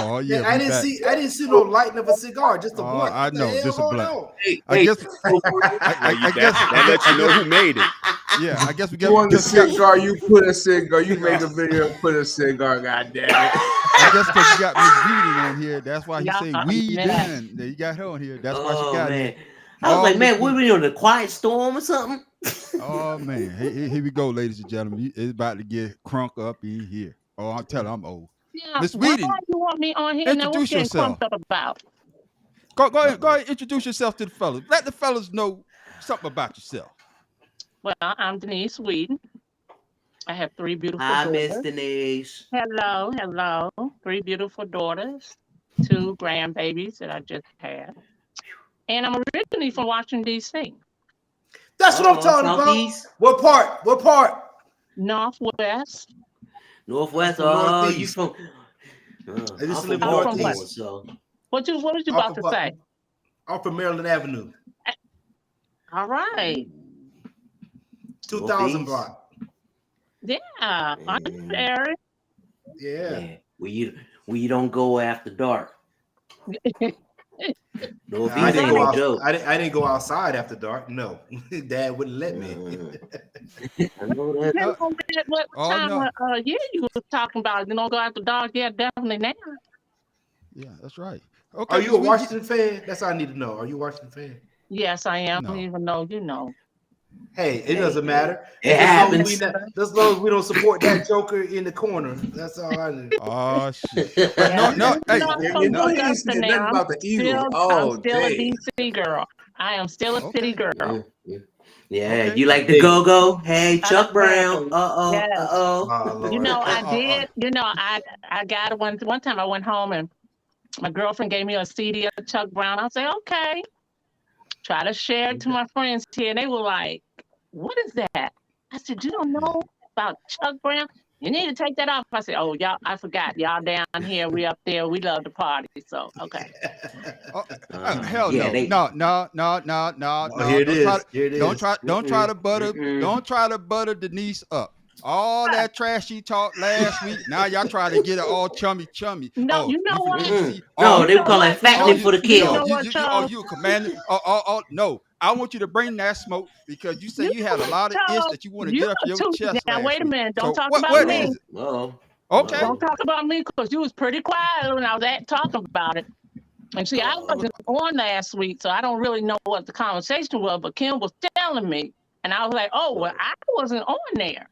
Oh yeah, I we didn't back. see. I didn't see no lighting of a cigar. Just a blunt. I What the know, hell just a going blunt. on? I Hey, guess. I guess. That lets you know who made it. Yeah, I guess we you want a just got. cigar? You put a cigar. You make a video. Put a cigar. God damn it! I guess because you got Miss Weeding on here, that's why he say weed man. in. There you got her on here. That's why she Oh got man, here. I was Oh, like, Miss man, what Weeding. were we on the Quiet Storm or something? Oh man, here we go, ladies and gentlemen. It's about to get crunk up in here. Oh, I'm telling, I'm old. Yeah, Miss why Weeding, you want me on here now? What's introduce getting yourself. crunked up about? Go ahead, introduce yourself to the fellas. Let the fellas know something about yourself. Well, I'm Denise Whedon. I have 3 beautiful Hi, Miss daughters. Denise. Hello. 3 beautiful daughters, 2 grandbabies that I just had. And I'm originally from Washington, D.C. That's what I'm talking Southeast? about. What part? What part? Northwest. Northwest. I'm from Oh, you Northeast. from? I used to live in I'm from Baltimore, Northeast. so What was you I'm about to from, say? I'm from Maryland Avenue, All right. 2000 Northeast. block. Yeah. I'm Eric. Yeah. yeah, where you don't go after dark. Northeast I didn't ain't go no out. joke. I didn't go outside after dark. No, Dad wouldn't let me. I know that. Yeah, what Oh time no. of year you was talking about? You don't go after dark? Yeah, definitely now. Yeah, that's right. Okay, Are you a Miss Weeding, Washington fan? That's all I need to know. Are you a Washington fan? Yes, I am. No. Even though you know. Hey, it doesn't matter. It Just happens. as long as we don't support that joker in the corner. That's all I need. Oh shit. Yeah, No, even hey, though I'm You from know he ain't Augusta said nothing now, about the Eagles. I'm Oh, still a damn. DC girl. I am still a city okay. girl. Yeah, Okay. you like the go-go? Hey, Chuck Brown. Exactly. Yes. Oh You Lord. know, I Oh, did. You know, I got it one time. I went home and my girlfriend gave me a CD of Chuck Brown. I said, okay. Try to share it to my friends here, and they were like, "What is that?" I said, "You don't know about Chuck Brown? You need to take that off." I said, "Oh, y'all, I forgot. Y'all down here, we up there. We love to party." So, okay. hell Yeah, no. they. No. Oh, here it Don't try is. Here it don't is. try to butter don't try to butter Denise up. All that trash she talked last week. Now y'all try to get it all chummy. No, Oh, you know you what? finna see. No, Oh, they You know call it what? fattening you, for the You kill. know what, Charles? you a commander. No. I want you to bring that smoke because you say You you know had a what, lot of ish Charles? that you want to You get off are your too. chest Now, last wait a week. minute. Don't So talk about what me. is it? Oh, Okay. Don't talk about me because you was pretty quiet when I was talking about it. And see, I wasn't on last week, so I don't really know what the conversation was. But Kim was telling me, and I was like, "Oh, well, I wasn't on there."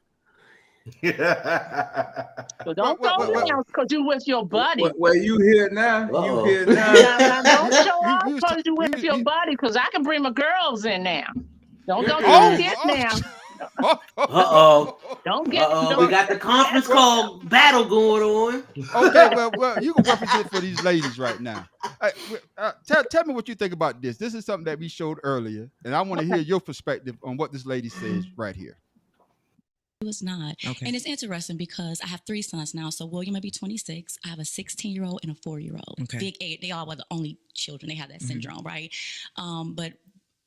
So don't go now because you with your buddy. Well, you here now? You here now? Now don't show We off was because you with your we buddy because I can bring my girls in now. Don't oh, get now. Don't get. We Don't. got the conference call battle going on. okay, well, you can represent for these ladies right now. Tell me what you think about this. This is something that we showed earlier, and I want to hear your perspective on what this lady says right here. It was not. Okay. And it's interesting because I have 3 sons now. So William will be 26. I have a 16-year-old and a 4-year-old. Okay. Big 8. They all were the only children. They have that syndrome, right? But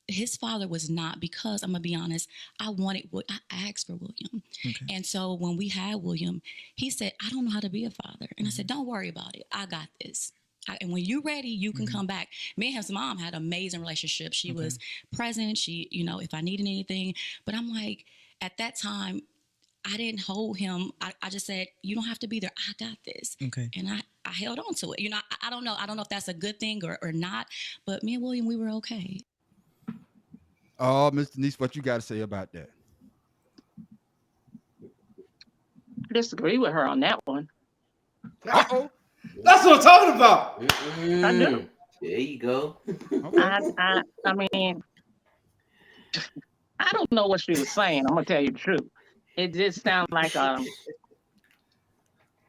his father was not because I'm going to be honest, I asked for William. Okay. And so when we had William, he said, I don't know how to be a father. And I said, don't worry about it. I got this. And when you're ready, you can come back. Me and his mom had an amazing relationship. She was present. She, if I needed anything. But I'm like, at that time, I didn't hold him. I just said, you don't have to be there. I got this. Okay. And I held on to it. I don't know. I don't know if that's a good thing or not. But me and William, we were okay. Oh, Miss Denise, what you got to say about that? I disagree with her on that one. Uh-oh. That's what I'm talking about. I do. There you go. Okay. I mean, I don't know what she was saying. I'm gonna tell you the truth. It just sounds like I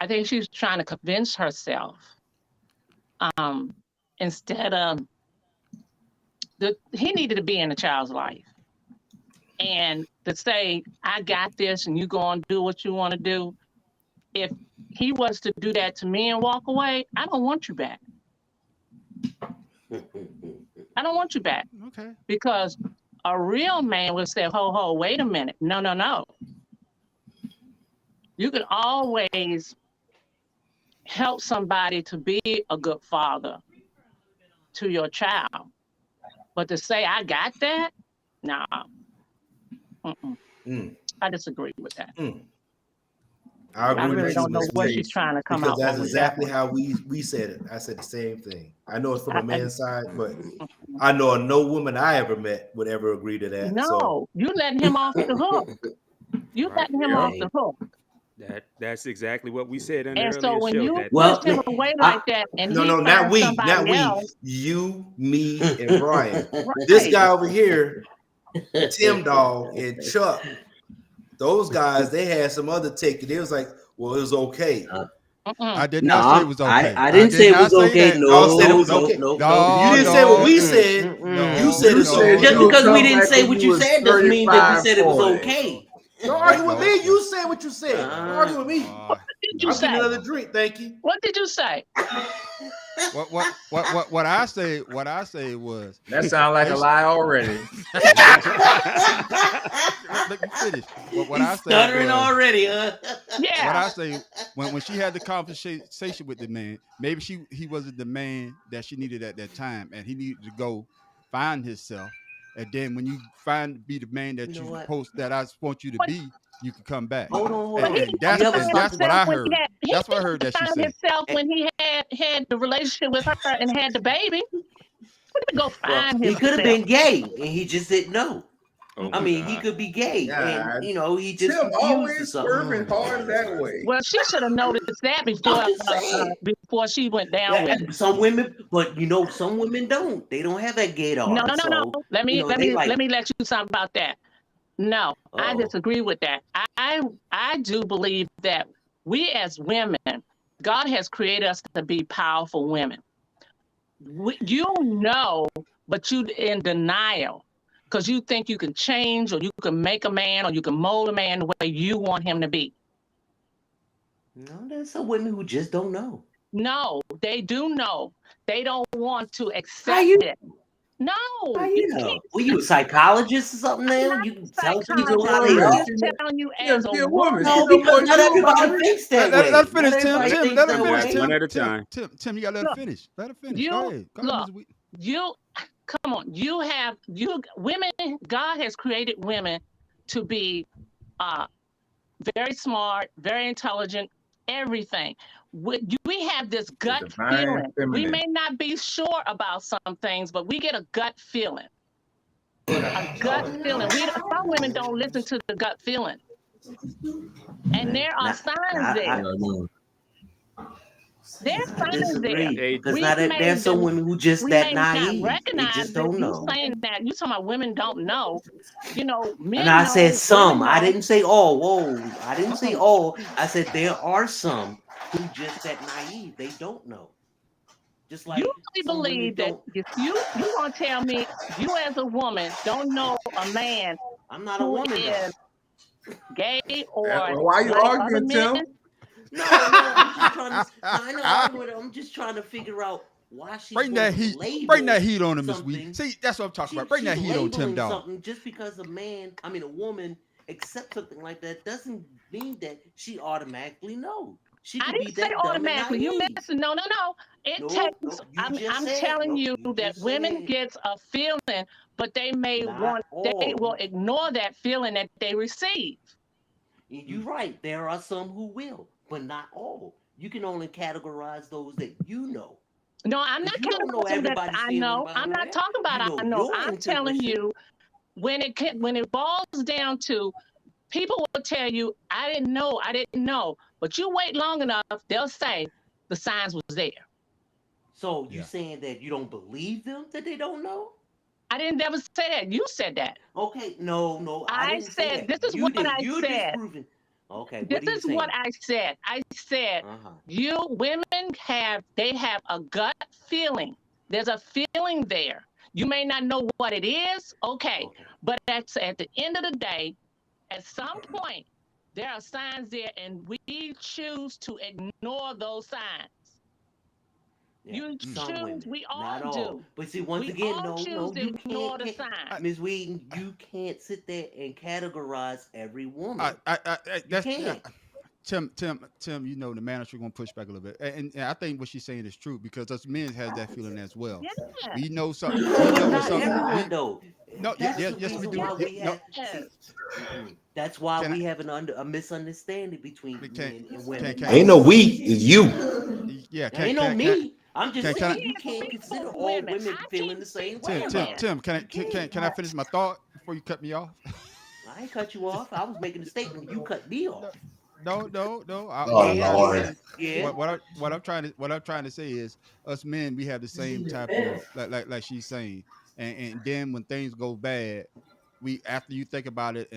think she's trying to convince herself. Instead of he needed to be in the child's life, and to say I got this and you go and do what you want to do. If he was to do that to me and walk away, I don't want you back. I don't want you back. Okay. Because a real man would say, ho, wait a minute. No. You can always help somebody to be a good father to your child. But to say I got that, nah. I disagree with that. I I agree really with you, don't know Miss what Lee, she's trying to come because out that's with that exactly one. how we said it. I said the same thing. I know it's from a I- man's side, but I know no woman I ever met would ever agree to that. So No, you letting him off the hook. You Right. letting him off the hook. That's exactly what we said in the And so earlier when show. you That Well, push him away I- like that and no, he not finds we, somebody not we. else, You, me, and Brian. right. This guy over here, Tim Dog and Chuck, those guys, they had some other take. It was like, well, it was okay. I did No, not say it was okay. I didn't say it was okay. that. Y'all said it was No, okay. no, No, You didn't say what we no, said. no, You said You it's said okay. Just you because come we didn't back say when what you you was said doesn't mean that we 35, said it was 40. okay. Don't argue with No. me. You said what you said. Don't argue with me. What did you I'll say? get another drink, thank you. What did you say? What I say was That sounds like a lie already. let me finish. What He's I say stuttering was, already, huh? what Yeah. I say when she had the conversation with the man, maybe he wasn't the man that she needed at that time, and he needed to go find himself. And then when you be the man that You know what? that I want you to But- be, you can come back. Hold on. But he And that's You ever and stop- that's what I heard. He That's what I heard that she found said. himself when he had the relationship with her and had the baby. What did he go find He himself? could have been gay and he just didn't know. Oh I my mean, he God. could be gay God. and he just Tim confused or always something. swerving hard that way. Well, she should have noticed that before she went down with Yeah, it. some women, but some women don't. They don't have that gaydar. No. So, Let me they like- let me let you something about that. No, I Uh-oh. disagree with that. I do believe that we as women, God has created us to be powerful women. But you in denial because you think you can change or you can make a man or you can mold a man the way you want him to be. No, there's some women who just don't know. No, they do know. They don't want to How accept you- it. No, How you you know? can't. Were you a psychologist or something now? I'm You not can tell people psychologist. how they I'm are. I'm just telling you as a be a woman. woman. No, She know because more not than everybody everybody. thinks that way. Let her finish, Not Tim. everybody Tim, thinks let her that finish. way. Tim, One at a Tim, time. Tim, you gotta let her finish. Let her finish. Go ahead. Go ahead, Ms. You come on. Women. God has created women to be very smart, very intelligent, everything. We have this gut divine feeling. We feminine. may not be sure about some things, but we get a gut feeling. A gut feeling. Some women don't listen to the gut feeling. And there are signs there. There's I signs there. disagree. Because We there's some may- women who just We that may not naive. They recognize just it. don't You know. saying that, you talking about women don't know. Men And I know, said some. women I know. didn't say all. Whoa. I didn't say all. I said there are some who just that naive. They don't know. Just like You really some women believe that don't. if you gonna tell me you as a woman don't know a man I'm not a who woman though. is gay or Why you like other arguing, men? Tim? No, I'm just trying to. I know I'm with her. I'm just trying to figure out why she Bring that heat. Bring that heat on him, Miss Wheat. See, that's what I'm talking about. Bring that heat on Tim Dog. Something just because a woman accepts something like that doesn't mean that she automatically knows. She I could be didn't say that dumb and automatically. You naive. missing? No. It No, takes. no, you I'm just said- telling no, you you that just women said. gets a feeling, but they may Not they all. will ignore that feeling that they receive. You're right. There are some who will, but not all. You can only categorize those that you know. No, I'm not You don't know telling you that everybody's I feeling know. about I'm not that. talking about You know I know. your I'm telling intuition. you when it boils down to people will tell you I didn't know, but you wait long enough, they'll say the signs was there. So you saying that you don't believe them that they don't know? I didn't never say that. You said that. Okay, no, I I didn't say said that. this is You what did. I You're said. disproving. Okay, This what are you is saying? what I said. I said you women have a gut feeling. There's a feeling there. You may not know what it is, okay. But at the end of the day, at some point, there are signs there, and we choose to ignore those signs. Yeah, You some choose. women, We all not all. do. But see, once We again, all choose no, to you ignore the can't, signs. Ms. Whedon, you can't sit there and categorize every woman. That's can't. Tim, you know the manager gonna push back a little bit, and I think what she's saying is true because us men has that feeling as well. Yeah. We know something. We No, know not something. everyone though. No, That's yes, the yes, we reason do. why Yeah, we no, have. Yes. That's why Can I- we have a misunderstanding between Can- men and women. can- Ain't no we, it's you. yeah. There ain't no me. I'm just can saying I- you can't consider all Women. women I feeling can't the same speak way. for Tim, about it. Tim, can I finish my thought before you cut me off? I ain't cut you off. I was making a statement. You cut me off. No. Oh, Lord. Yeah. What I'm trying to say is, us men, we have the same type of like she's saying, and then when things go bad, we after you think about it,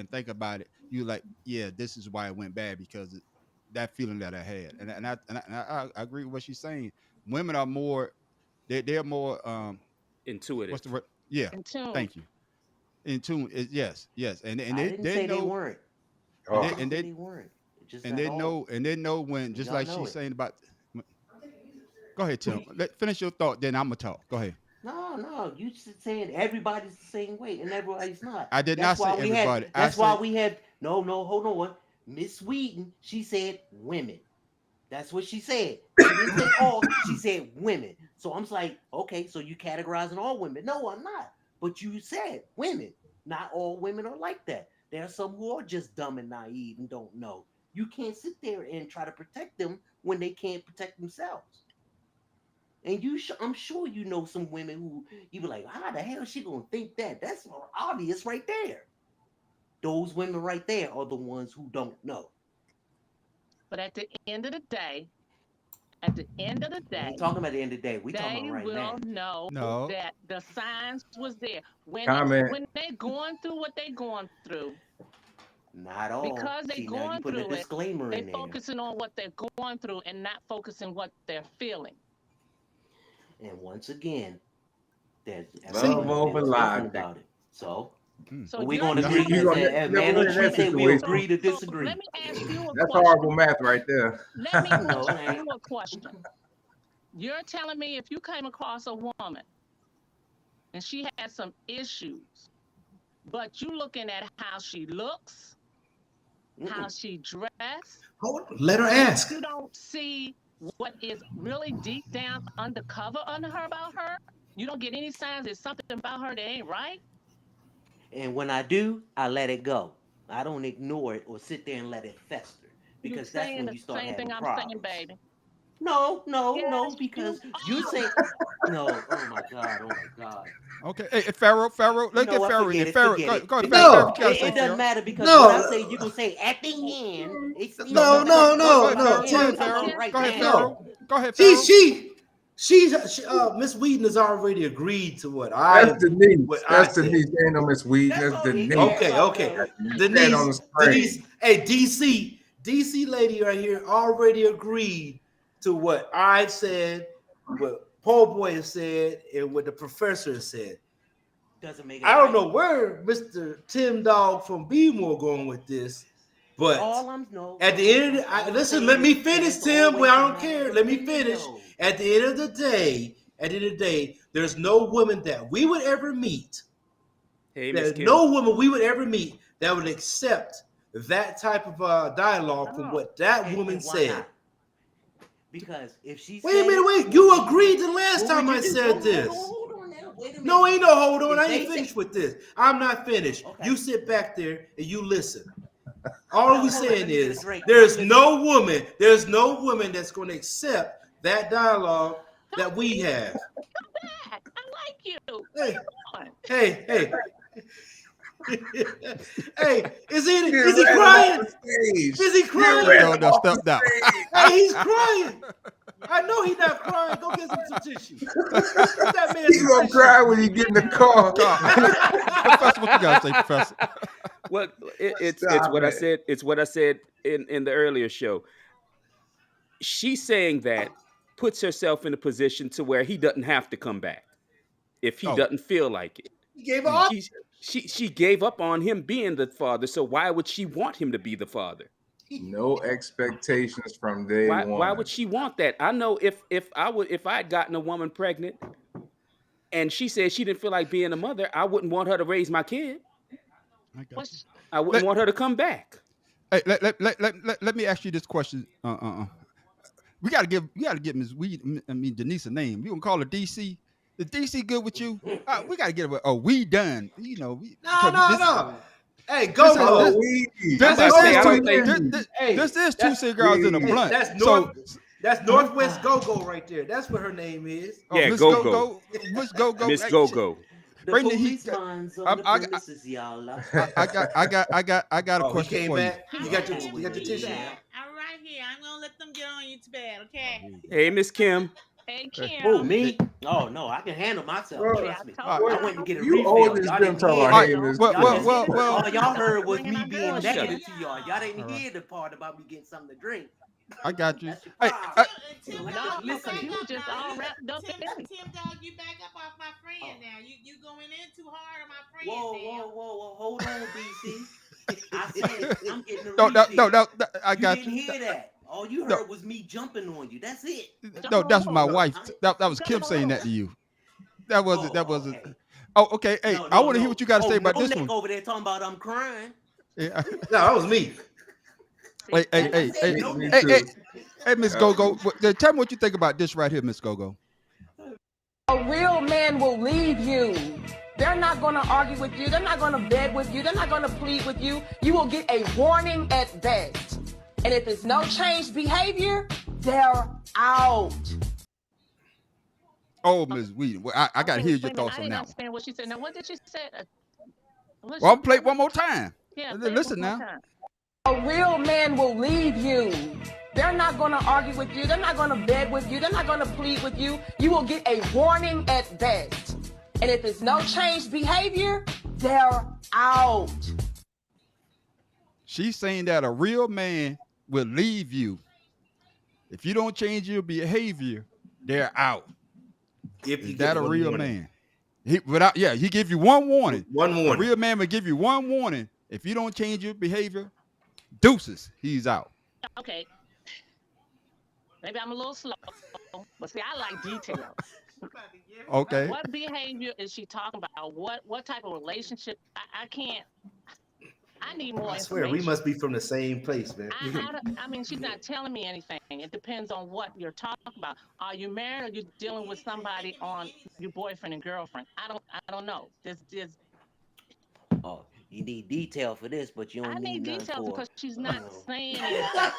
you like, yeah, this is why it went bad because that feeling that I had, and I agree with what she's saying. Women are more, they're more Intuitive. what's the word? Yeah, In tune. thank you. In tune, yes, and I didn't they say know, they weren't. Oh. I and didn't they- say they weren't. It's just and not they all. know when, just Y'all like know she's it. saying about. Go ahead, Tim. Finish your thought, then I'm gonna talk. Go ahead. No, you just saying everybody's the same way and everybody's not. I did That's not say why we everybody. Had, I that's why said- we have no. Hold on. Miss Wheaton, she said women. That's what she said. She didn't say all. She said women. So I'm just like, okay, so you categorizing all women? No, I'm not. But you said women. Not all women are like that. There are some who are just dumb and naive and don't know. You can't sit there and try to protect them when they can't protect themselves. And I'm sure you know some women who you be like, how the hell is she gonna think that? That's obvious right there. Those women right there are the ones who don't know. But at the end of the day, We ain't talking about the end of the day. We talking they about right will now. know No. that the signs was there when Comment. when they going through what they going through. Not all. Because they See, now you going put a through it, disclaimer They in there. focusing on what they're going through and not focusing what they're feeling. And once again, there's Love everybody over feels different logic. about it. So So we're you're gonna No. agree. You gonna As never man win and that she said, we situation. agree to So disagree. let me ask you a That's question. horrible math right there. Let me No, it ask ain't. you a question. You're telling me if you came across a woman and she had some issues, but you looking at how she looks, how she dressed, Let her ask. you don't see what is really deep down undercover under her about her. You don't get any signs there's something about her that ain't right. And when I do, I let it go. I don't ignore it or sit there and let it fester. You Because that's saying when the you start same having thing I'm problems. saying, baby. No, Yes, because you you say no. Oh my God. Okay, hey, Pharaoh, let's know get what? Pharaoh in Forget there. it, Pharaoh, forget go it. ahead, No. Pharaoh. You gotta say It doesn't Pharaoh. matter because No. what I say, you're gonna say at the end. It's No, you no, know, no, talk no. about Go ahead, it Pharaoh. right Go ahead, now. Pharaoh. Go ahead, Pharaoh. She Miss Wheaton has already agreed to what That's Denise. what I That's said. Denise. Ain't no Miss Weed. That's That's all he Denise. cares about, Okay. though. Stand on the screen. Denise, hey, DC lady right here already agreed to what I said, what Paul Boy has said, and what the professor has said. Doesn't make it I don't right. know where Mr. Tim Dog from Beemore going with this, but All I'm no. at the end of the, all I'm listen, saying let me is finish, there's Tim. always Well, I a don't matter care. of Let me opinion, finish. though. At the end of the day, there's no woman that we would ever meet. Hey, Miss There's Kim. no woman we would ever meet that would accept that type of dialogue from what that And woman why said. not? Because if she Wait a said minute, it, wait. You what would agreed the last what would time you I do? said this. Hold on now. Wait a minute. No, ain't no hold on. If I they ain't say- finished with this. I'm not finished. Okay. You sit back there and you listen. All we Hold on, saying let me get a is drink. there's Listen. no woman that's going to accept that dialogue that we have. back. I like you. Hey, Come on. hey. Hey, is he Get crying? ready off the stage. Is he Get crying? ready No, off step the down. stage. Hey, he's crying. I know he's not crying. Go get some tissue. Get that man He some gonna tissue. cry when you get in the car. Professor, what you gotta say, Professor? Well, it's Stop what I it. said. It's what I said in the earlier show. She's saying that puts herself in a position to where he doesn't have to come back if he Oh. doesn't feel like it. He gave up. She gave up on him being the father. So why would she want him to be the father? No expectations from day one. Why would she want that? I know if I had gotten a woman pregnant and she said she didn't feel like being a mother, I wouldn't want her to raise my kid. I got you. What's I wouldn't want her to come back. Hey, let me ask you this question. We gotta give Ms. Denise a name. We gonna call her DC. Is DC good with you? We gotta get her. Oh, we done. You know, No. Hey, This is go. weed. this, I'm this, about to say, is I two, don't think- this is two that's- cigars in a Hey, blunt. That's So, That's Northwest Go-Go right there. That's what her name is. Yeah, Miss Go-Go. Miss Go-Go. Miss Hey, Go-Go. The Bring the heat. policeman's I'm- on the I- premises, y'all. I got a Oh, he question came for back. you. You got your tissue. I'm right here. I'm gonna let them get on you too bad, okay? Hey, Miss Kim. Hey, Kim. Oh, me? Oh no, I can handle myself. Bro, Trust me. I I went and get a You refill. always Y'all been didn't talking hear about it. hey, Miss Well, Kim. well, All y'all heard was Bringing me our being girls negative up. to y'all. Y'all didn't All right. hear the part about me getting something to drink. I got you. That's your Hey, problem. Tim, No, dog, you listen, back you up just now. all wrapped up in it. Tim, dog, you back up off my friend now. You going in too hard on my friend Whoa, hold on, BC. I said I'm getting a no, refill. I You got didn't you. hear that. All you No. heard was me jumping on you. That's it. No, that's my No. wife. That was Kim saying that to you. That wasn't. That wasn't. Okay. Oh, okay. Hey, No, I want to hear what you got to say about no this neck one. over there talking about I'm crying. Yeah. No, that was me. Hey, I said no Me neck. too. Hey, Miss Go-Go. Tell me what you think about this right here, Miss Go-Go. A real man will leave you. They're not going to argue with you. They're not going to beg with you. They're not going to plead with you. You will get a warning at best. And if it's no changed behavior, they're out. Oh, Miss Whedon. Well, I got to hear your thoughts I on didn't that one. understand what she said. Now, what did she say? Well, I'll play it one more time. Yeah, Listen now. A real man will leave you. They're not going to argue with you. They're not going to beg with you. They're not going to plead with you. You will get a warning at best. And if it's no changed behavior, they're out. She's saying that a real man will leave you. If you don't change your behavior, they're out. If Is you that get a one real warning. man? He give you one warning. One A warning. real man will give you one warning. If you don't change your behavior, deuces, he's out. Okay. Maybe I'm a little slow, but see, I like details. Okay. What behavior is she talking about? What type of relationship? I can't. I need more I swear, information. we must be from the same place, man. I mean, she's not telling me anything. It depends on what you're talking about. Are you married or you dealing with somebody on your boyfriend and girlfriend? I don't know. There's Oh, you need detail for this, but you don't I need none details for. because she's not Oh. saying anything.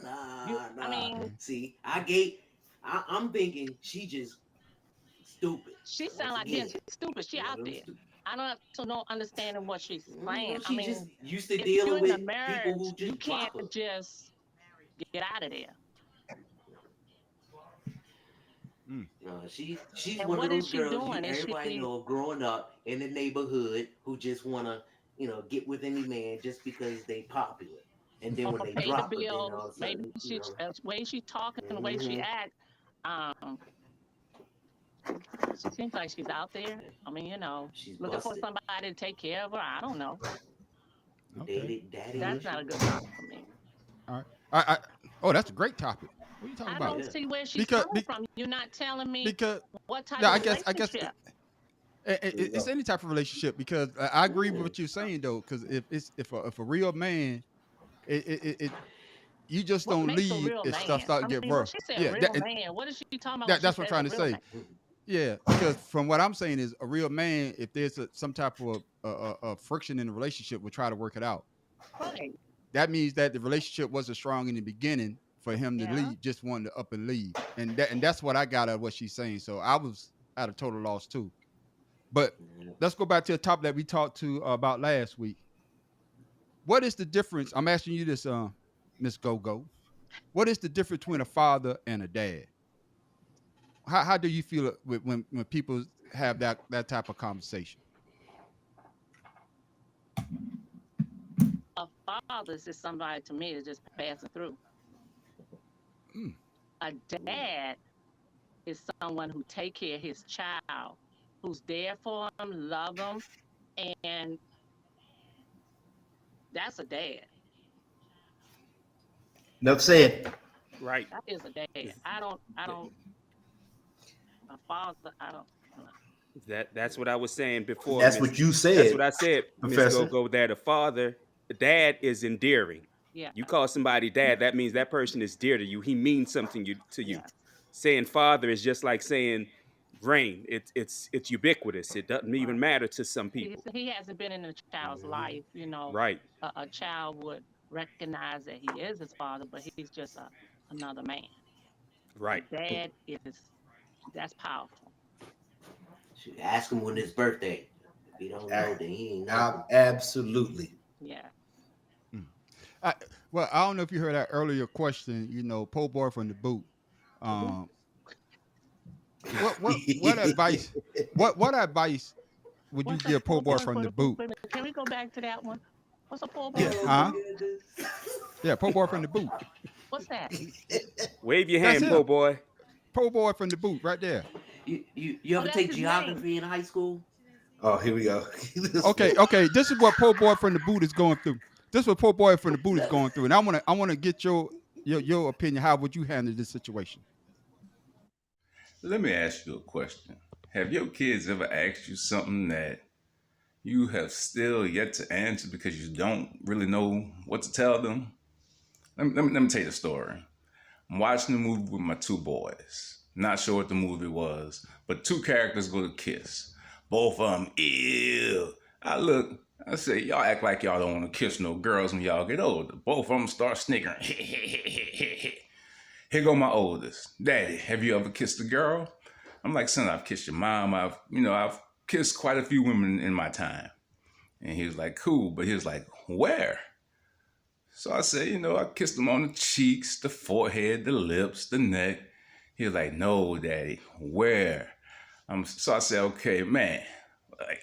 Nah. I mean- See, I'm thinking she just stupid. She sound like Once being stupid. She out there. I don't know understanding what she's saying. She I mean, just used to if you're dealing in with a marriage, people who just you can't drop her. just get out of there. She's And one what of is those she girls doing? Is everybody she- know growing up in the neighborhood who just wanna, get with any man just because they popular. And then when Or they pay drop the her, then all bills. of a sudden, Maybe she, the way she talking, the way she Mhm. act, she seems like she's out there. I mean, she's looking for busted. somebody to take care of her. I don't know. Okay. Daddy That's not a good topic for me. Oh, that's a great topic. What are you talking I about? don't see where she's Because- coming from. You're not telling me Because what type yeah, of I guess relationship. it's any type of relationship. Because I agree with what you're saying though. Because if a real man, you just What don't makes a leave real if man? stuff start I to get mean, when worse. she said Yeah, real man, what is she talking about? when that's she what I'm says trying a to real say. man? Yeah, because from what I'm saying is a real man, if there's some type of friction in the relationship, will try to work it out. Right. That means that the relationship wasn't strong in the beginning for him to Yeah. leave, just wanted to up and leave. And that's what I got out of what she's saying. So I was at a total loss too. But let's go back to the topic that we talked to about last week. What is the difference? I'm asking you this, Miss Go-Go. What is the difference between a father and a dad? How do you feel when people have that type of conversation? A father is just somebody to me that's just passing through. Mm. A dad is someone who take care of his child, who's there for him, love him, and that's a dad. Enough said. Right. That is a dad. I don't. A father. I don't. That's what I was saying before. That's Miss- what you said. That's what I said, Miss Professor. Go-Go. That a father dad is endearing. Yeah. You call somebody dad, that means that person is dear to you. He means something to you. Yeah. Saying father is just like saying rain. It's ubiquitous. It doesn't even matter to some people. He hasn't been in a child's life. You know, Right. a child would recognize that he is his father, but he's just another man. Right. Dad that's powerful. Should ask him when his birthday. If he don't know, then he ain't know. Absolutely. Yeah. Well, I don't know if you heard that earlier question. You know, po' boy from the boot. What advice? What advice would you give po' boy from the boot? Can we go back to that one? What's a po' boy? Yeah. Yeah, po' boy from the boot. What's that? Wave your hand, po' boy. Po' boy from the boot, right there. You ever that's take his geography in high school? Oh, here we go. Okay. This is what po' boy from the boot is going through. This is what po' boy from the boot is going through, and I want to get your opinion. How would you handle this situation? Let me ask you a question. Have your kids ever asked you something that you have still yet to answer because you don't really know what to tell them? Let me tell you the story. I'm watching a movie with my two boys. Not sure what the movie was, but two characters go to kiss. Both of them, ew. I look, I say, y'all act like y'all don't want to kiss no girls when y'all get older. Both of them start snickering. Here go my oldest. Daddy, have you ever kissed a girl? I'm like, son, I've kissed your mom. I've kissed quite a few women in my time. And he was like, cool. But he was like, where? So I said, I kissed him on the cheeks, the forehead, the lips, the neck. He was like, no, Daddy, where? So I said, okay, man,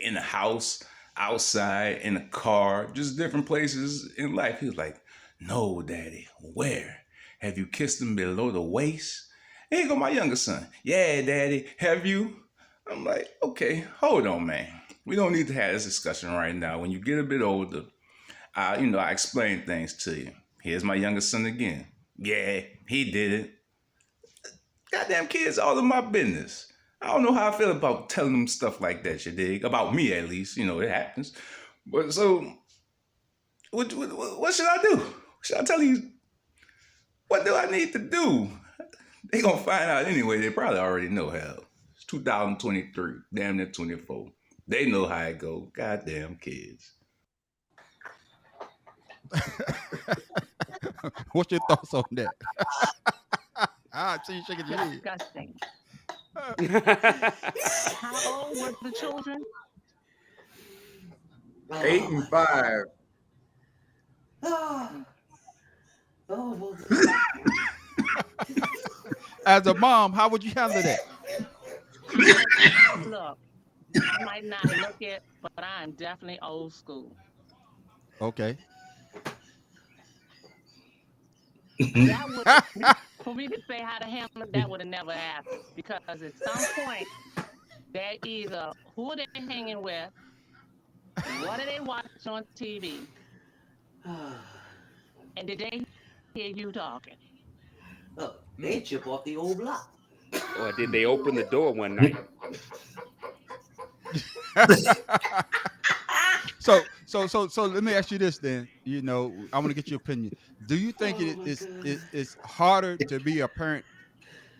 in the house, outside, in the car, just different places in life. He was like, no, Daddy, where? Have you kissed him below the waist? And here go my younger son. Yeah, Daddy, have you? I'm like, okay, hold on, man. We don't need to have this discussion right now. When you get a bit older, I explain things to you. Here's my younger son again. Yeah, he did it. Goddamn kids, all in my business. I don't know how I feel about telling them stuff like that, you dig? About me, at least. It happens. But so, what should I do? Should I tell you? What do I need to do? They gonna find out anyway. They probably already know hell. It's 2023, damn near 24. They know how it go. Goddamn kids. What's your thoughts on that? I see you shaking your head. Disgusting. How old were the children? 8 and 5. As a mom, how would you handle that? Look, I might not look it, but I'm definitely old school. Okay. That would, for me to say how to handle it, that would have never happened. Because at some point, they're either who are they hanging with, what do they watch on TV, and did they hear you talking? They chip off the old block. Or did they open the door one night? So let me ask you this then. I want to get your opinion. Do you think it's harder to be a parent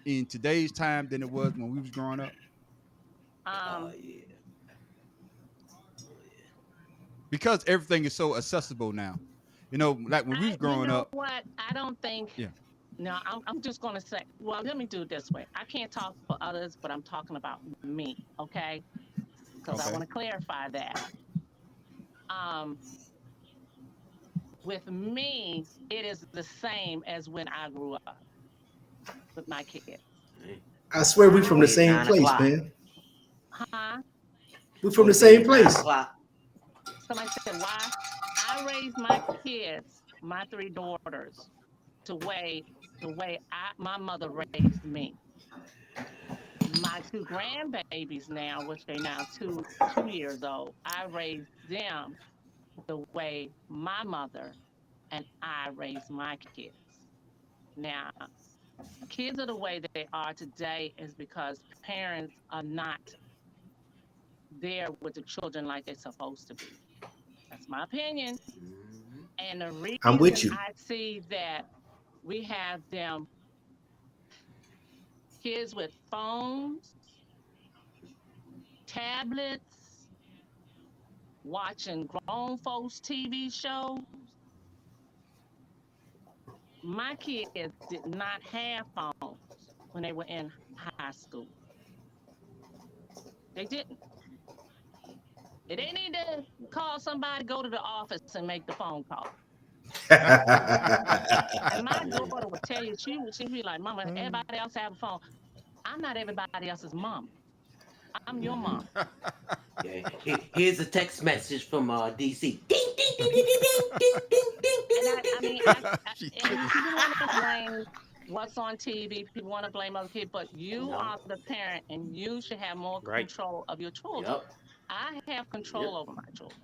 in today's time than it was when we was growing up? Because everything is so accessible now. Like when we was growing up. What? I don't think. Yeah. No, I'm just going to say, well, let me do it this way. I can't talk for others, but I'm talking about me, okay? Because I want to clarify that. With me, it is the same as when I grew up with my kids. I swear we from the same place, man. Huh? We from the same place. Somebody said, why? I raised my kids, my 3 daughters, the way my mother raised me. My 2 grandbabies now, which they're now 2 years old, I raised them the way my mother and I raised my kids. Now, kids are the way that they are today is because parents are not there with the children like they're supposed to be. That's my opinion. And the reason I'm with you. I see that we have them kids with phones, tablets, watching grown folks TV shows. My kids did not have phones when they were in high school. They didn't. They didn't need to call somebody, go to the office and make the phone call. And my daughter would tell you, she'd be like, Mama, everybody else have a phone. I'm not everybody else's mom. I'm your mom. Yeah. Here's a text message from DC. Ding, ding, ding, ding, ding, ding, ding, ding, And I mean, and people want to blame what's on TV. People want to blame other kids, but you are the parent, and you should have more control of your children. Yep. I have control over my children,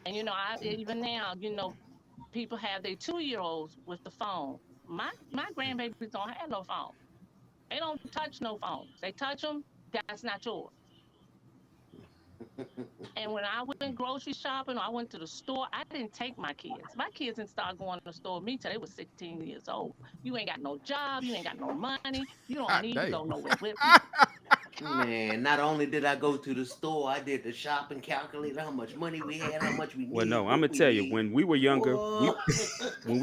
and even now, people have their 2-year-olds with the phone. My grandbabies don't have no phone. They don't touch no phones. They touch them, that's not yours. And when I went grocery shopping or I went to the store, I didn't take my kids. My kids didn't start going to the store with me till they were 16 years old. You ain't got no job. You ain't got no money. You don't need to go nowhere with me. Man, not only did I go to the store, I did the shopping, calculated how much money we had, how much we needed. Well, no, I'm gonna tell you, when we were younger, we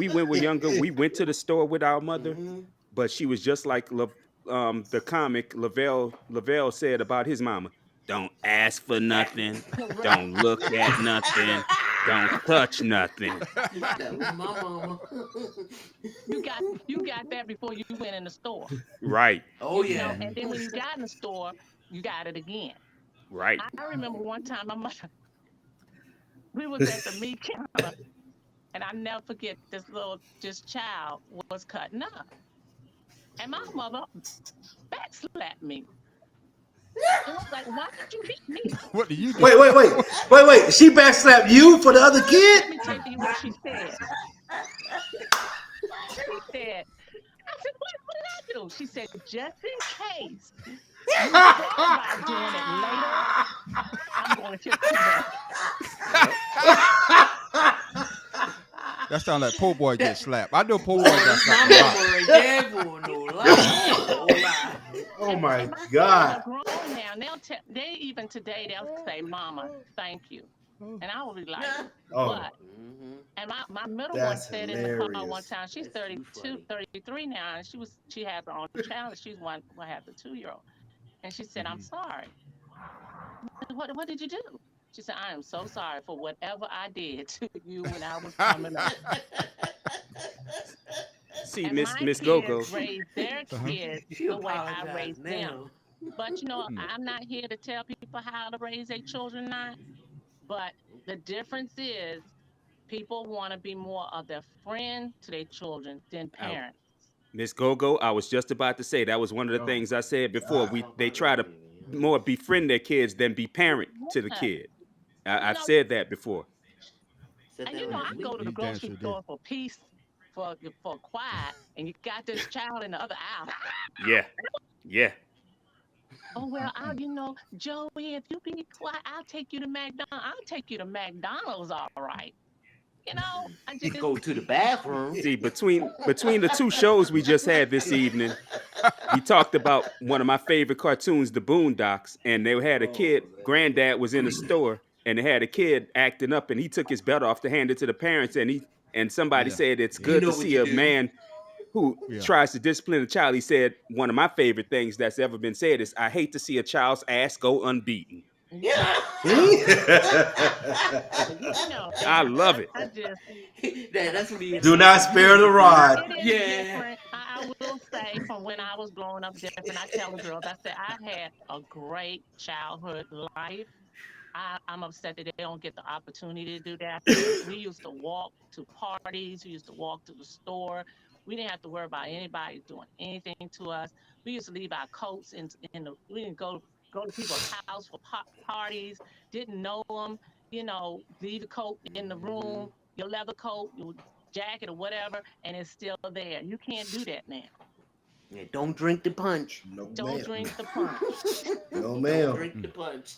went to the store with our mother, but she was just like the comic Lavelle said about his mama. Don't ask for nothing. Don't look at nothing. Don't touch nothing. That was my mama. You got that before you went in the store. Right. Oh yeah. And then when you got in the store, you got it again. Right. I remember one time we was at the meat counter, and I never forget this child was cutting up, and my mother backslapped me. I was like, why did you hit me? What do you do? Wait. She backslapped you for the other kid? Let me tell you what she said. I said, what did I do? She said, just in case you thought about doing it later, I'm going to hit you. That sounds like poor boy get slapped. I know poor boy got slapped. Oh my God. Now they even today they'll say, "Mama, thank you," and I will be like, "What?" And my middle one said in the car one time. She's 32, 33 now, and she had her own child. She's one will have the 2-year-old, and she said, "I'm sorry." What did you do? She said, "I am so sorry for whatever I did to you when I was coming up." See, Miss Gogo raised their kids the way I raised them. But I'm not here to tell people how to raise their children, but the difference is people want to be more of their friend to their children than parents. Miss Gogo, I was just about to say that was one of the things I said before. They try to more befriend their kids than be parent to the kid. I've said that before. And I go to the grocery store for peace, for quiet, and you got this child in the other aisle. Yeah. Oh well, Joey, if you be quiet, I'll take you to McDonald's. I'll take you to McDonald's, all right. I just go to the bathroom. See, between the two shows we just had this evening, we talked about one of my favorite cartoons, The Boondocks, and they had a kid. Granddad was in the store, and they had a kid acting up, and he took his belt off to hand it to the parents, and somebody said it's good to see a man who tries to discipline a child. He said one of my favorite things that's ever been said is, "I hate to see a child's ass go unbeaten." Yeah. I love it. That's what he do not spare the rod. Yeah. I will say from when I was growing up different, I tell the girls, I said, I had a great childhood life. I'm upset that they don't get the opportunity to do that. We used to walk to parties. We used to walk to the store. We didn't have to worry about anybody doing anything to us. We used to leave our coats we didn't go to people's house for parties, didn't know them, leave the coat in the room, your leather coat, your jacket or whatever, and it's still there. You can't do that now. Yeah, don't drink the punch. Don't drink the punch. No, ma'am. Drink the punch.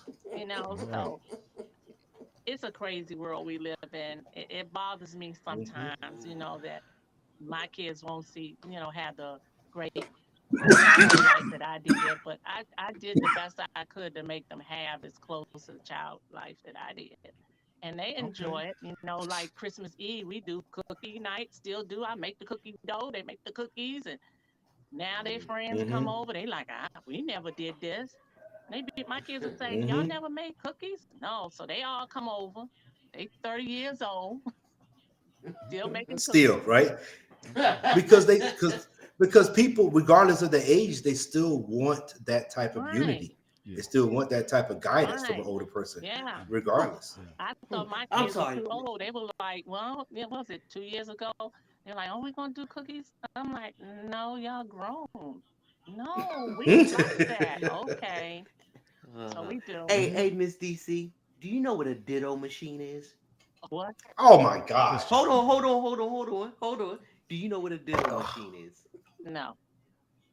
So it's a crazy world we live in. It bothers me sometimes, that my kids won't see, have the great childhood life that I did. But I did the best I could to make them have as close to the child life that I did. And they enjoy it, like Christmas Eve, we do cookie night, still do. I make the cookie dough, they make the cookies, and now their friends come over. They like, we never did this. My kids would say, y'all never made cookies? No, so they all come over. They 30 years old, still making Still, cookies. right? Because people, regardless of the age, they still want that type of Right. unity. They still want that type of guidance from an Right. older person, Yeah. regardless. I thought my I'm kids were sorry. too old. They were like, well, was it 2 years ago? They're like, oh, we gonna do cookies? I'm like, no, y'all grown. No, we like that. Okay. So we do. Hey, Miss DC, do you know what a ditto machine is? What? Oh my gosh. Hold on. Do you know what a ditto machine is? No.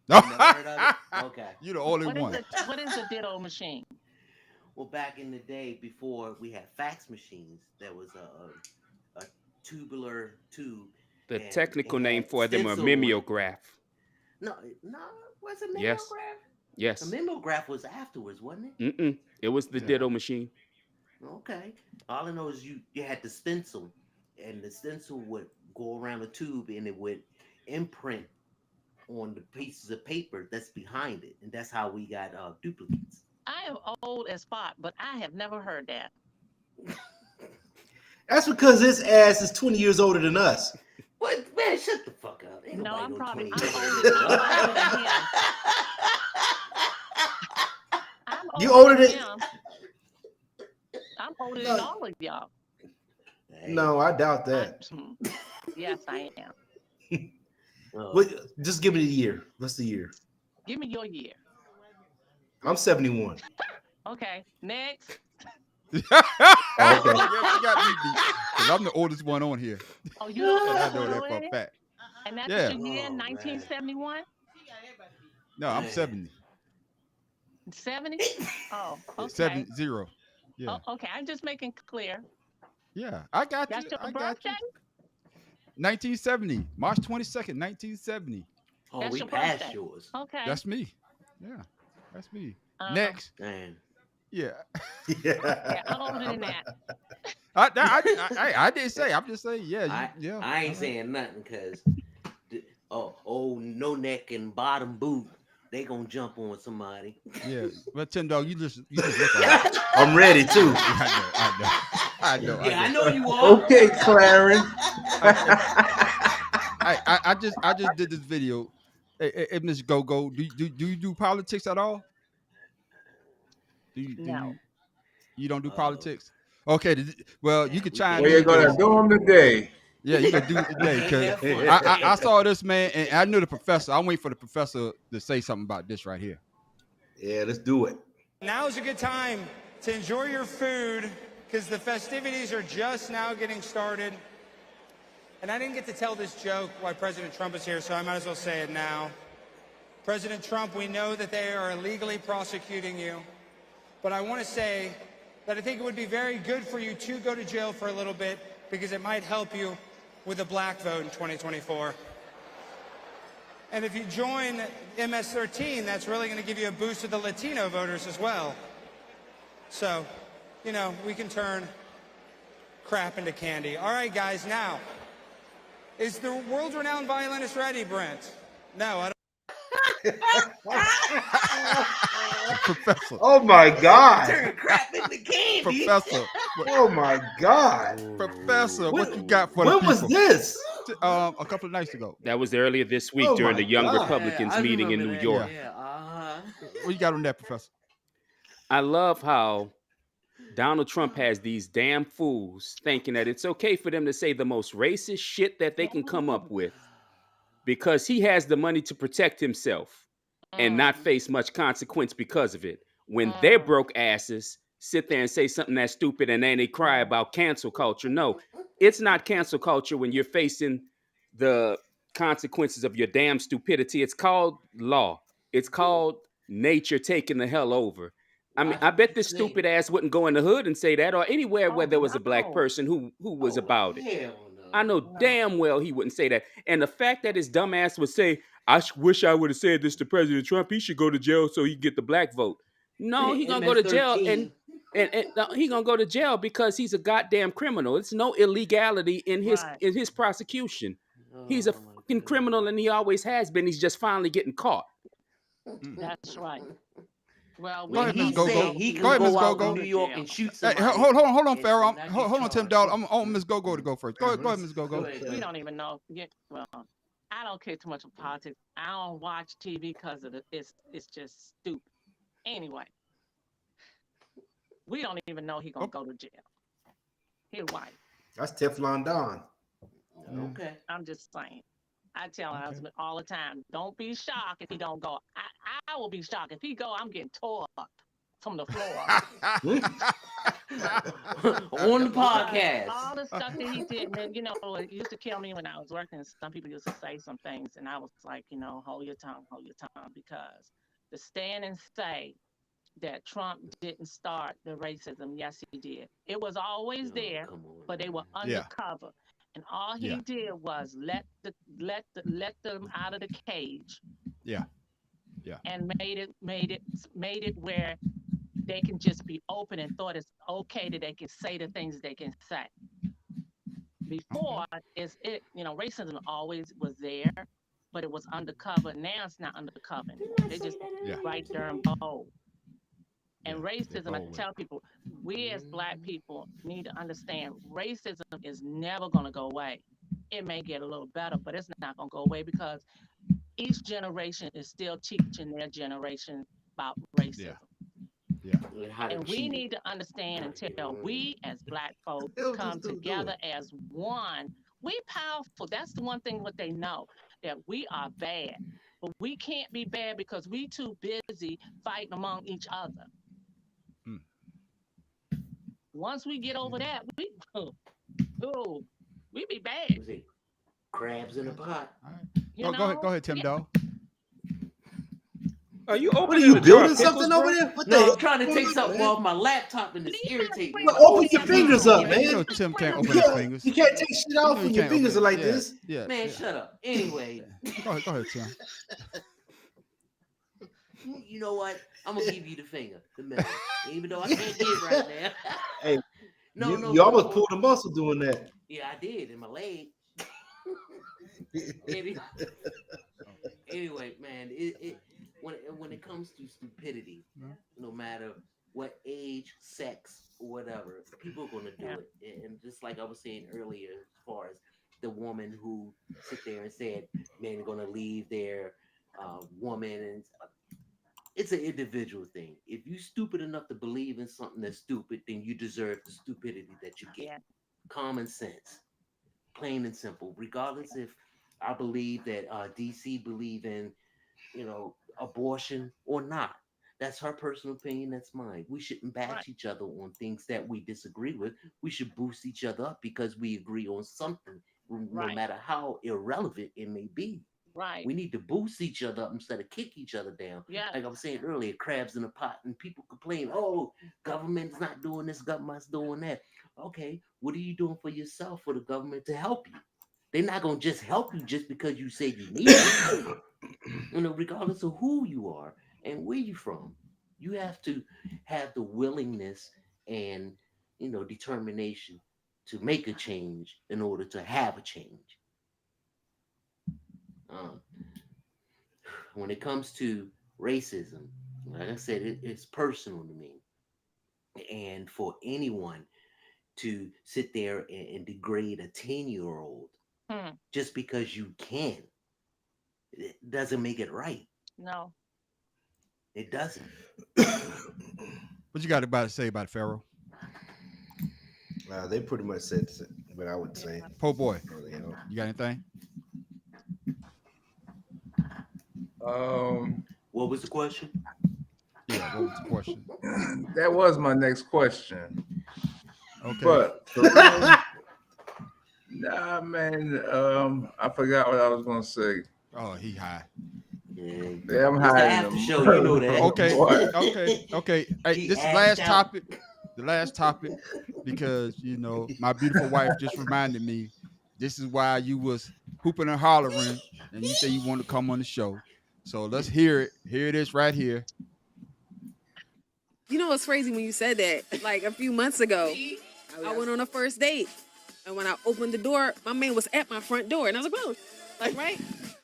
You never heard of it? Okay. You the only What one. is a ditto machine? Well, back in the day, before we had fax machines, there was a tubular tube. The and technical it name had for them are stencil mimeograph. No, was it mimeograph? Yes. Yes. The mimeograph was afterwards, wasn't it? Mm-mm. It was the ditto machine. Okay. All I know is you had the stencil, and the stencil would go around the tube, and it would imprint on the pieces of paper that's behind it, and that's how we got duplicates. I am old as fuck, but I have never heard that. That's because his ass is 20 years older than us. What, man? Shut the fuck up. Ain't No, nobody I'm no probably 20 years older than him. I'm You older than than- him. I'm older than all of y'all. No, I doubt that. Yes, I am. Just give me the year. What's the year? Give me your year. I'm 71. Okay, next. Okay. Yeah, she got me beat. 'Cause I'm the oldest one on here. Oh, you And I know know that what for it a is? fact. And that's Yeah. your year, 1971? No, I'm 70. 70? Oh, okay. 70. Yeah. Oh, okay, I'm just making clear. Yeah. I got That's you. your I got birthday? you. 1970. March 22nd, 1970. Oh, That's we your passed birthday. yours. Okay. That's me. Yeah. That's me. Uh-huh. Next. Man. Yeah. Yeah, I'm older than that. I didn't say. I'm just saying. Yeah. Yeah. I ain't saying nothing because no neck and bottom boot, they gonna jump on somebody. Yeah. But Tim Dog, you just look like it. I'm ready too. I know. Yeah, I know you are. Okay, Clarence. I just did this video. Hey, Miss Go-Go, do you do politics at all? No. You don't do politics? Okay. Well, you could chime Well, in. you're gonna 'cause- do them today. Yeah, you can do it today because I saw this man and I knew the professor. I'm waiting for the professor to say something about this right here. Yeah, let's do it. Now's a good time to enjoy your food because the festivities are just now getting started. And I didn't get to tell this joke while President Trump is here, so I might as well say it now. President Trump, we know that they are illegally prosecuting you, but I want to say that I think it would be very good for you to go to jail for a little bit because it might help you with the black vote in 2024. And if you join MS-13, that's really going to give you a boost to the Latino voters as well. So, we can turn crap into candy. All right, guys, now, is the world-renowned violinist ready, Brent? No, I don't. Professor. Oh my God. Turn crap into candy. Professor. Oh my God. Professor, what you got for When the was people? this? A couple of nights ago. That was earlier this week Oh during my the Young God. Republicans I meeting in New remember that, York. Yeah, What you got on that, Professor? I love how Donald Trump has these damn fools thinking that it's okay for them to say the most racist shit that they can come up with because he has the money to protect himself and not face much consequence because of it. When their broke asses sit there and say something that's stupid and then they cry about cancel culture. No, it's not cancel culture when you're facing the consequences of your damn stupidity. It's called law. It's called nature taking the hell over. I mean, I bet this stupid ass wouldn't go in the hood and say that, or anywhere where there was a black no. person who was about it. Hell no. I know damn well he wouldn't say that. And the fact that his dumb ass would say, "I wish I would have said this to President Trump. He should go to jail so he get the black vote." No, he gonna go to jail, and he gonna go to jail because he's a goddamn criminal. It's no illegality in his prosecution. He's a fucking criminal, and he always has been. He's just finally getting caught. That's right. Well, Go ahead, we Ms. Go-Go. He can Go ahead, Ms. go out Go-Go. to New York and shoot Hey, somebody. hold on, and Pharaoh. not get Hold on, Tim charged. Dowd. I want Ms. Go-Go to go first. Go ahead, Ms. Go-Go. we don't even know. Well, I don't care too much of politics. I don't watch TV because of it's just stupid. Anyway, we don't even know he's gonna go to jail. He's white. That's Teflon Don. Okay. I'm just saying. I tell my husband all the time, don't be shocked if he don't go. I will be shocked if he go. I'm getting tore up from the floor. On the podcast. All the stuff that he did, man, it used to kill me when I was working. Some people used to say some things, and I was like, hold your tongue, because to stand and say that Trump didn't start the racism, yes, he did. It was always there, but they were undercover. And all he did was let them out of the cage. Yeah. And made it where they can just be open and thought it's okay that they can say the things they can say. Before racism always was there, but it was undercover. Now it's not undercover anymore. They just right there and bold. And racism, I tell people, we as Black people need to understand racism is never going to go away. It may get a little better, but it's not going to go away because each generation is still teaching their generation about racism. And we need to understand until we as Black folks come together as one. We powerful. That's the one thing what they know, that we are bad. But we can't be bad because we too busy fighting among each other. Once we get over that, we be bad. Crabs in a pot. Go ahead, Tim Dowd. Are you What opening are you a jar of building something pickles, over bro? there? What No, the I'm trying to take something off my laptop and it's irritating me. Well, open your fingers up, man. You know Tim can't open his fingers. You can't take shit off when your fingers are like this. Man, shut up. Anyway. Go ahead, Tim. You know what? I'm gonna give you the finger, the middle, even though I can't get it right now. Hey, no, you almost pulled a muscle doing that. Yeah, I did in my leg. Anyway, man, when it comes to stupidity, no matter what age, sex, or whatever, people are gonna do it. And just like I was saying earlier, as far as the woman who sit there and said men are gonna leave their woman, and it's an individual thing. If you stupid enough to believe in something that's stupid, then you deserve the stupidity that you get. Common sense, plain and simple. Regardless if I believe that DC believe in, abortion or not. That's her personal opinion. That's mine. We shouldn't bash each other on things that we disagree with. We should boost each other up because we agree on something, no matter how irrelevant it may be. Right. We need to boost each other up instead of kick each other down. Yeah. Like I was saying earlier, crabs in a pot, and people complain, oh, government's not doing this, government's doing that. Okay, what are you doing for yourself for the government to help you? They're not going to just help you just because you say you need it. Regardless of who you are and where you're from, you have to have the willingness and, determination to make a change in order to have a change. When it comes to racism, like I said, it's personal to me. And for anyone to sit there and degrade a 10-year-old just because you can, it doesn't make it right. No. It doesn't. What you got to say about it, Pharaoh? They pretty much said what I would say. Po boy, you got anything? What was the question? Yeah, what was the question? That was my next question. Okay. But nah, man, I forgot what I was gonna say. Oh, he high. Damn It's the high. after show, you know that. Okay. Hey, He this is the asked last out. topic. The last topic, because my beautiful wife just reminded me. This is why you was hooping and hollering, and you say you want to come on the show. So let's hear it. Here it is, right here. You know what's crazy when you said that? Like a few months ago, I went on a first date, and when I opened the door, my man was at my front door, and I was like, "Whoa!" Like right,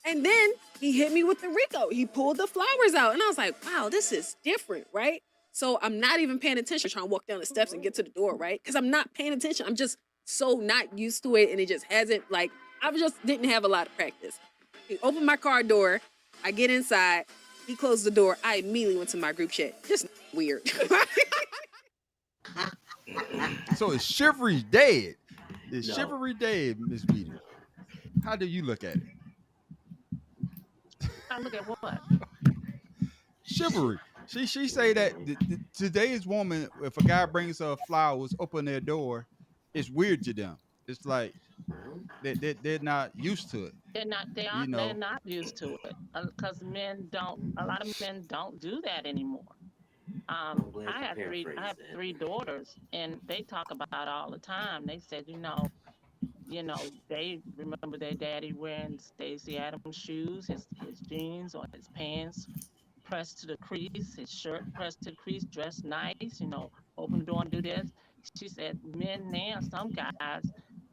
and then he hit me with the Rico. He pulled the flowers out, and I was like, "Wow, this is different, right?" So I'm not even paying attention, trying to walk down the steps and get to the door, right? Because I'm not paying attention. I'm just so not used to it, and it just hasn't I just didn't have a lot of practice. He opened my car door. I get inside. He closed the door. I immediately went to my group chat. Just weird. So it's chivalry dead. It's No. chivalry dead, Miss Weeder. How do you look at it? I look at what? Chivalry. She say that today's woman, if a guy brings her flowers, open their door, it's weird to them. It's like they're not used to it. They're not used to it because a lot of men don't do that anymore. I have three daughters, and they talk about it all the time. They said, they remember their daddy wearing Stacey Adams shoes, his jeans or his pants pressed to the crease, his shirt pressed to the crease, dressed nice, open the door and do this. She said, men now, some guys,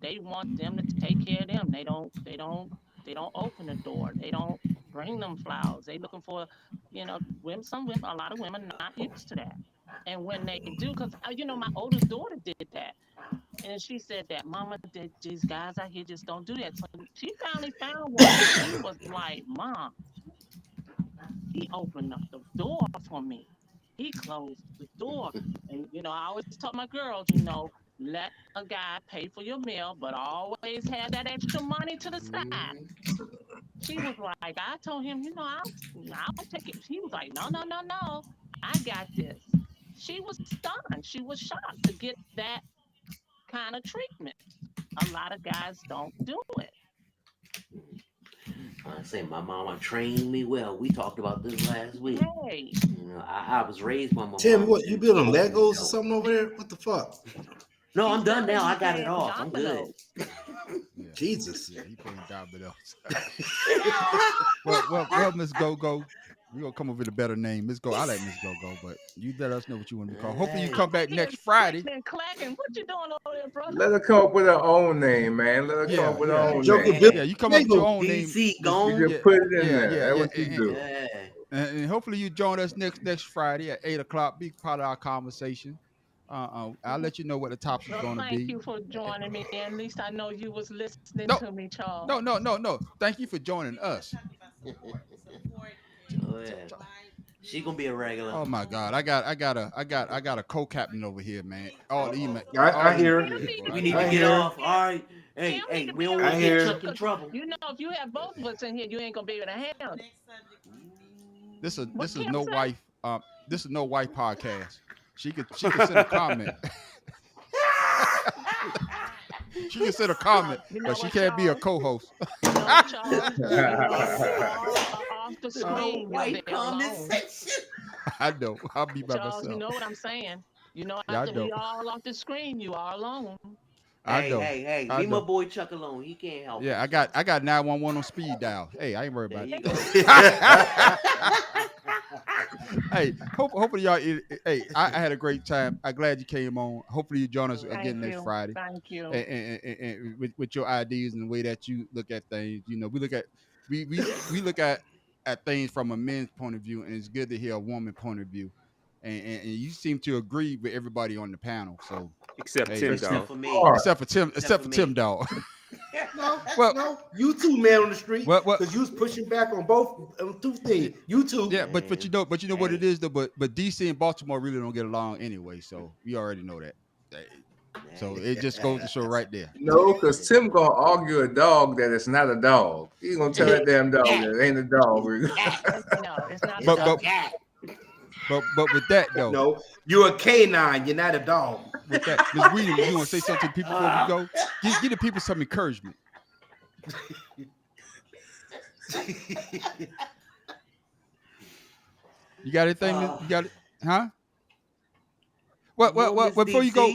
they want them to take care of them. They don't open the door. They don't bring them flowers. They looking for, women. A lot of women not used to that. And when they do, because my oldest daughter did that, and she said that, Mama, these guys out here just don't do that. So she finally found one. She was like, Mom, he opened up the door for me. He closed the door. And, I always tell my girls, let a guy pay for your meal, but always have that extra money to the side. She was like, I told him, I'll take it. He was like, no, I got this. She was stunned. She was shocked to get that kind of treatment. A lot of guys don't do it. I say my mama trained me well. We talked about this last week. Hey. I was raised by my Tim, mom. what you building Legos or something over there? What the fuck? No, I'm done now. I got it off. I'm good. Jesus. Yeah, he playing dominoes. well, Miss Go-Go, we're gonna come up with a better name. Miss Go, I like Miss Go-Go, but you let us know what you want to be called. Hopefully you come back next Friday. Clacking. What you doing over there, brother? Let her come up with her own name, man. Let her come up with her own Joker name. Bill. Yeah, you come up with your own name. DC, You gone. just put it in there. That's what you do. Yeah. And hopefully you join us next Friday at 8:00. Be part of our conversation. I'll let you know what the topic is going to be. Thank you for joining me. At least I know you was listening to me, Charles. No. Thank you for joining us. Oh, yeah. She gonna be a regular. Oh my God, I got a co-captain over here, man. All the email. I hear. We need to get off. All right. Hey, we don't want to get Chuck in trouble. If you have both of us in here, you ain't gonna be able to handle it. This is no wife. This is no wife podcast. She could send a comment. She can send a comment, but she can't be a co-host. Off the screen, White conversation. I know. I'll be by Charles, myself. you know what I'm saying. I After know. we all off the screen, you are alone. Hey, leave my boy Chuck alone. He can't help. Yeah, I got 911 on speed dial. Hey, I ain't worried about it. Hey, hopefully y'all. Hey, I had a great time. I'm glad you came on. Hopefully you join us again next Friday. Thank you. And with your ideas and the way that you look at things, we look at things from a man's point of view, and it's good to hear a woman's point of view. And you seem to agree with everybody on the panel. So except Tim Dog. For me. Except for Tim Dog. No, you too, man, on the street. What? Because you was pushing back on two things. You too. Yeah, but you know what it is though. But DC and Baltimore really don't get along anyway. So we already know that. So it just goes to show right there. No, because Tim gonna argue a dog that it's not a dog. He's gonna tell that damn dog that it ain't a dog. No, it's not. But with that though, No, you're a canine. You're not a dog. with that, Ms. Weeder, you want to say something to people before we go? Give the people some encouragement. You got anything? You got it? Huh? What? Before you go,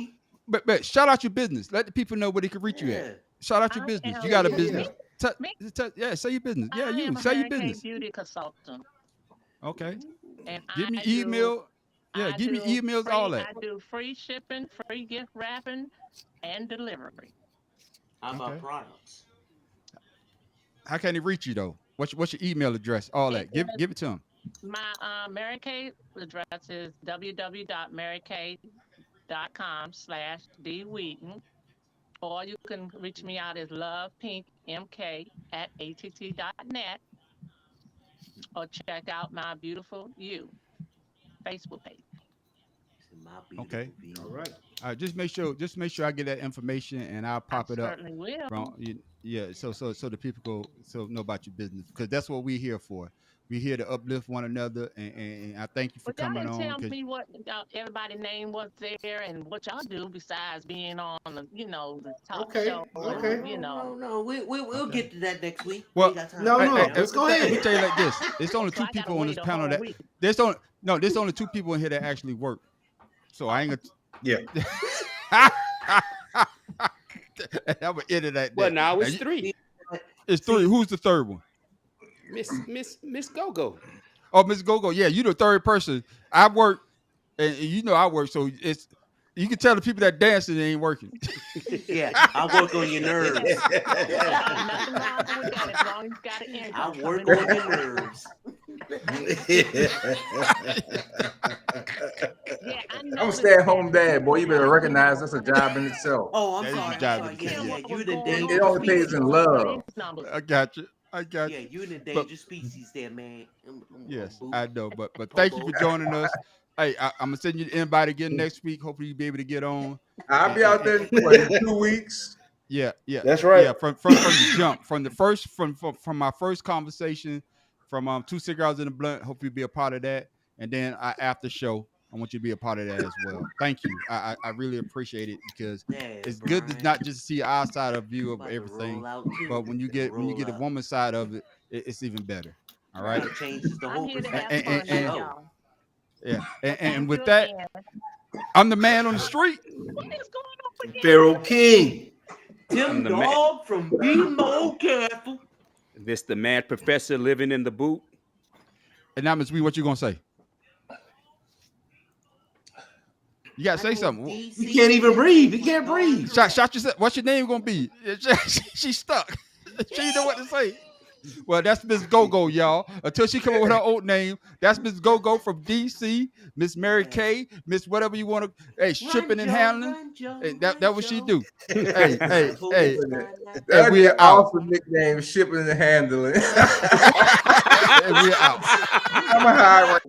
but shout out your business. Let the people know where they can reach you at. Shout out your business. You got a business. Say your business. Yeah, you say your business. Beauty consultant. Okay. And give me email. Give me emails. All that. I do free shipping, free gift wrapping, and delivery. How about products? How can they reach you though? What's your email address? All that. Give it to them. My Mary Kay address is www.marykay.com/dwheaton, or you can reach me out as lovepinkmk@att.net, or check out my Beautiful You Facebook page. Okay. All right. Just make sure I get that information and I'll pop it up. Certainly will. Yeah. So the people know about your business, because that's what we're here for. We're here to uplift one another, and I thank you for coming on. Tell me what everybody's name was there and what y'all do besides being on the talk show. Okay. No, we'll get to that next week. Well, let's go ahead. Let me tell you like this: there's only two people on this panel there's only two people in here that actually work. So I ain't gonna. Yeah. I'm gonna edit that. Well, now it's three. It's three. Who's the third one? Miss Go-Go. Oh, Miss Go-Go. Yeah, you the third person. I work, and I work. So you can tell the people that dancing ain't working. Yeah, I work on your nerves. Nothing wrong with that as long as you got an income. I work on your nerves. I'm a stay-at-home dad, boy. You better recognize that's a job in itself. Oh, I'm sorry. Yeah, you the endangered. It only pays in love. I got you. Yeah, you an endangered species there, man. Yes, I know. But thank you for joining us. Hey, I'm gonna send you the invite again next week. Hopefully you'll be able to get on. I'll be out there in 2 weeks. Yeah. That's right. Yeah, from the jump, from my first conversation, from 2 cigars in the blunt. Hope you'll be a part of that. And then after show, I want you to be a part of that as well. Thank you. I really appreciate it, because it's good to not just see our side of view of everything, but when you get a woman's side of it, it's even better. All right. It changes the whole And with that, I'm the man on the street. What is going on with Pharaoh King. Tim Dog from Be More Careful. This the mad professor living in the boot. And now, Ms. Wee, what you gonna say? You gotta say something. You can't even breathe. You can't breathe. Shout yourself. What's your name gonna be? She's stuck. She didn't know what to say. Well, that's Miss Go-Go, y'all. Until she come up with her old name, that's Miss Go-Go from DC, Miss Mary Kay, Miss whatever you want to. Hey, shipping and handling. Hey, that what she do. Hey. That'd be an awesome nickname, shipping and handling. And we're out. I'm a high